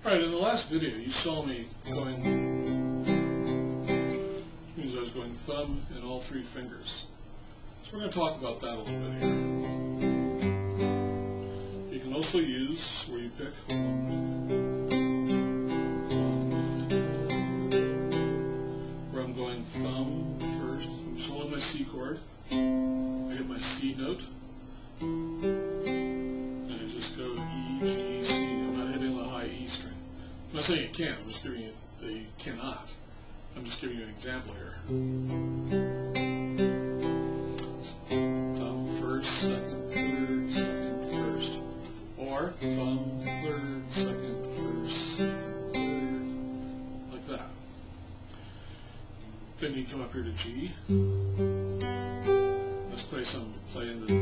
Alright, in the last video you saw me going, which means I was going thumb and all three fingers. So we're going to talk about that a little bit here. You can also use where you pick where I'm going thumb first. I'm just holding my C chord. I hit my C note. And I just go E, G, C. I'm not hitting the high E string. I'm not saying you can't, I'm just giving you that you cannot. I'm just giving you an example here. Thumb first, second, third, second, first. Or thumb, third, second, first, second, third. Like that. Then you come up here to G. Let's play some, playing the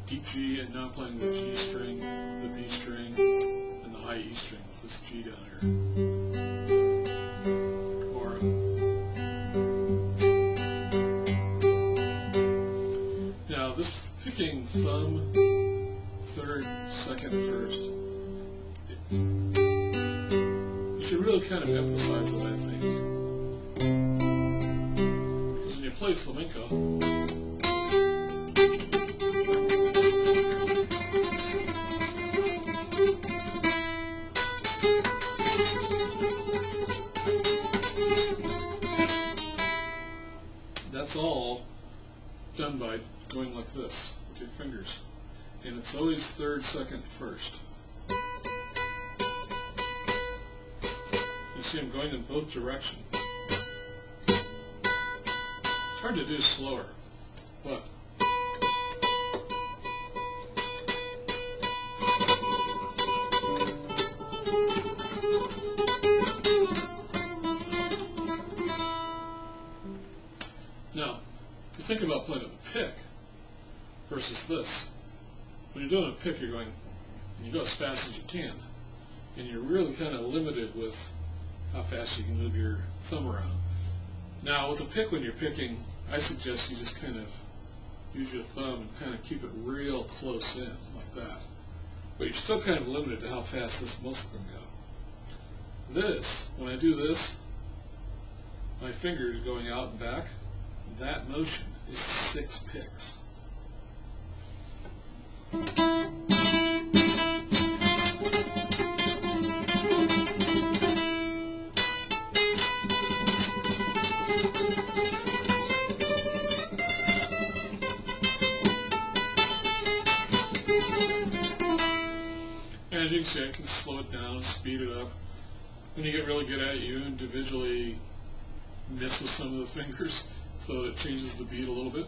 deep G, and now I'm playing the G string, the B string, and the high E string with this G down here. Or now this picking thumb, third, second, first, you should really kind of emphasize it, I think. Because when you play flamenco, that's all done by going like this with your fingers. And it's always third, second, first. You see I'm going in both directions. It's hard to do slower, but now, if you think about playing with a pick versus this, when you're doing a pick, you're going, and you go as fast as you can, and you're really kind of limited with how fast you can move your thumb around. Now, with a pick, when you're picking, I suggest you just kind of use your thumb and kind of keep it real close in, like that. But you're still kind of limited to how fast this muscle can go. This, when I do this, my fingers going out and back, that motion is 6 picks. As you can see, I can slow it down, speed it up. When you get really good at it, you individually miss with some of the fingers, so it changes the beat a little bit.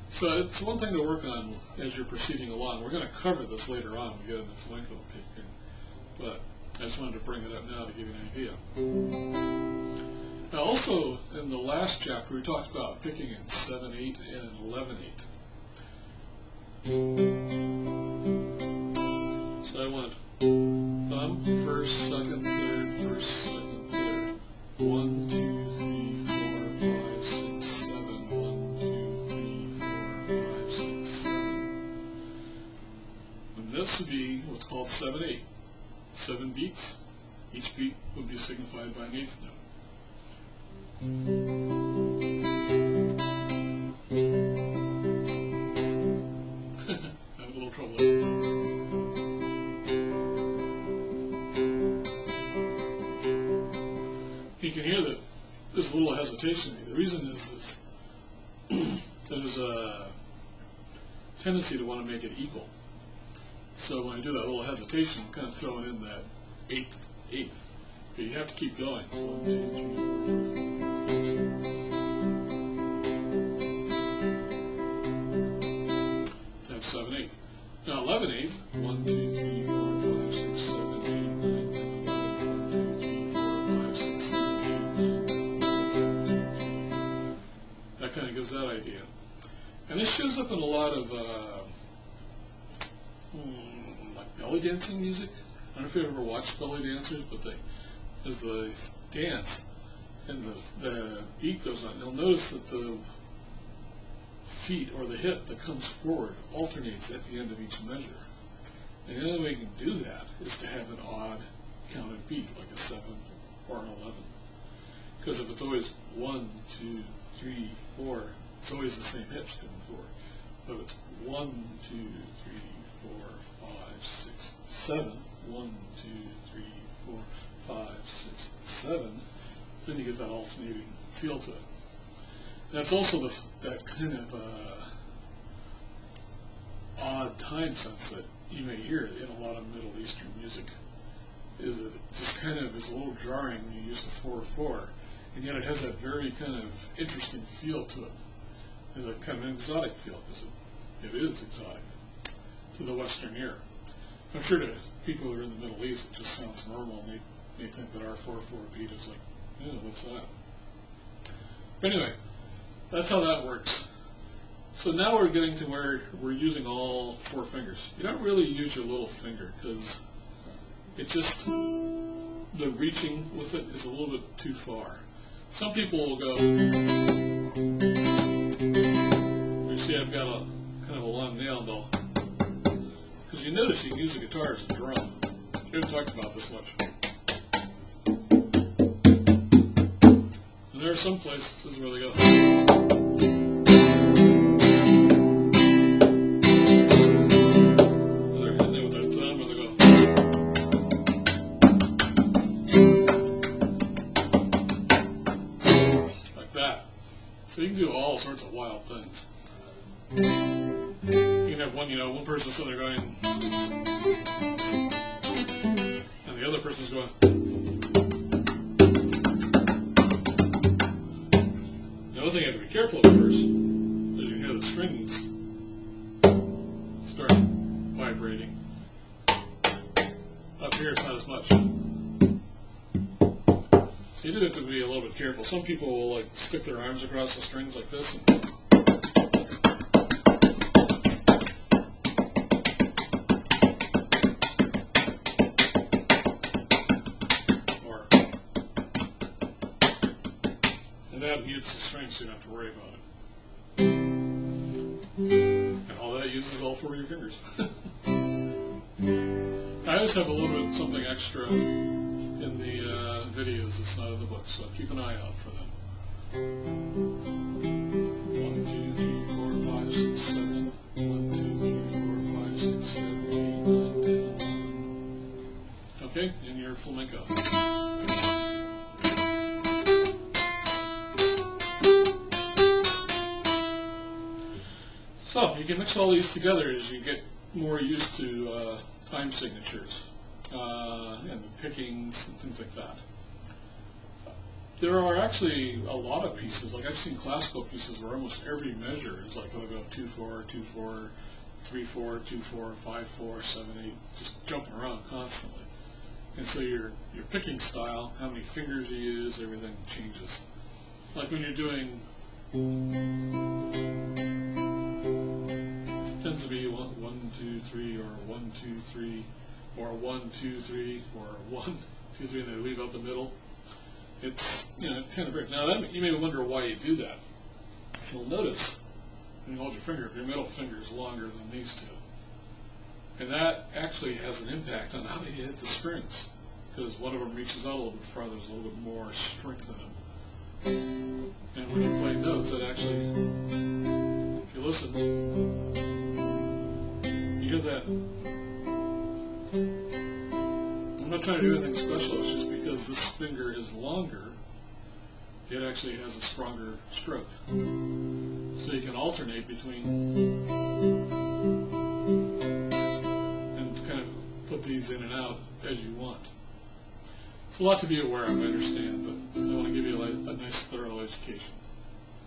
So it's one thing to work on as you're proceeding along. We're going to cover this later on when we get into flamenco picking, but I just wanted to bring it up now to give you an idea. Now also, in the last chapter, we talked about picking in 7/8 and 11/8. So I went thumb, first, second, third, first, second, third. 1, 2, 3, 4, 5, 6, 7. 1, 2, 3, 4, 5, 6, 7. And this would be what's called 7/8. 7 beats. Each beat would be signified by an eighth note. Having a little trouble there. You can hear that there's a little hesitation. The reason is there's a tendency to want to make it equal. So when I do that little hesitation, I'm kind of throwing in that eighth. But you have to keep going. 1, 2, 3, 4, 5. To have 7/8. Now 11/8. 1, 2, 3, 4, 5, 6, 7, 8, 9, 10, 11. 1, 2, 3, 4, 5, 6, 7, 8, 9, 10, 11. 1, 2, 3, 4. That kind of gives that idea. And this shows up in a lot of like belly dancing music. I don't know if you've ever watched belly dancers, but as they dance and the beat goes on, you'll notice that the feet or the hip that comes forward alternates at the end of each measure. And the only way you can do that is to have an odd counted beat, like a 7 or an 11. Because if it's always 1, 2, 3, 4, it's always the same hips coming forward. But if it's 1, 2, 3, 4, 5, 6, 7, 1, 2, 3, 4, 5, 6, 7, then you get that alternating feel to it. That's also that kind of odd time sense that you may hear in a lot of Middle Eastern music, is that it just kind of is a little jarring when you use the 4/4, and yet it has that very kind of interesting feel to it. It's a kind of an exotic feel, because it is exotic to the Western ear. I'm sure to people who are in the Middle East, it just sounds normal, and they think that our 4/4 beat is like, what's that? But anyway, that's how that works. So now we're getting to where we're using all 4 fingers. You don't really use your little finger, because it just, the reaching with it is a little bit too far. Some people will go, you see I've got a kind of a long nail, and they'll, because you notice you can use the guitar as a drum. We haven't talked about this much. And there are some places where they go, they're hitting it with their thumb, or they go, like that. So you can do all sorts of wild things. You can have one person sitting there going, and the other person's going. The other thing you have to be careful of first is you hear the strings start vibrating. Up here it's not as much. So you do have to be a little bit careful. Some people will like stick their arms across the strings like this, and that mutes the strings, so you don't have to worry about it. And all that uses all 4 of your fingers. I always have a little bit something extra in the videos that's not in the book, so keep an eye out for them. 1, 2, 3, 4, 5, 6, 7. 1, 2, 3, 4, 5, 6, 7, 8, 9, 10, 11. Okay, and your flamenco. So you can mix all these together as you get more used to time signatures and the pickings and things like that. There are actually a lot of pieces, like I've seen classical pieces where almost every measure is like, they'll go 2/4, 2/4, 3/4, 2/4, 5/4, 7/8, just jumping around constantly. And so your picking style, how many fingers you use, everything changes. Like when you're doing, tends to be 1, 2, 3, or 1, 2, 3, or 1, 2, 3, or 1, 2, 3, and they leave out the middle. It's, kind of weird. Now, you may wonder why you do that. If you'll notice, when you hold your finger up, your middle finger is longer than these two. And that actually has an impact on how you hit the strings, because one of them reaches out a little bit farther, there's a little bit more strength in them. And when you play notes, it actually, if you listen, you hear that. I'm not trying to do anything special, it's just because this finger is longer, it actually has a stronger stroke. So you can alternate between, and kind of put these in and out as you want. It's a lot to be aware of, I understand, but I want to give you a nice thorough education.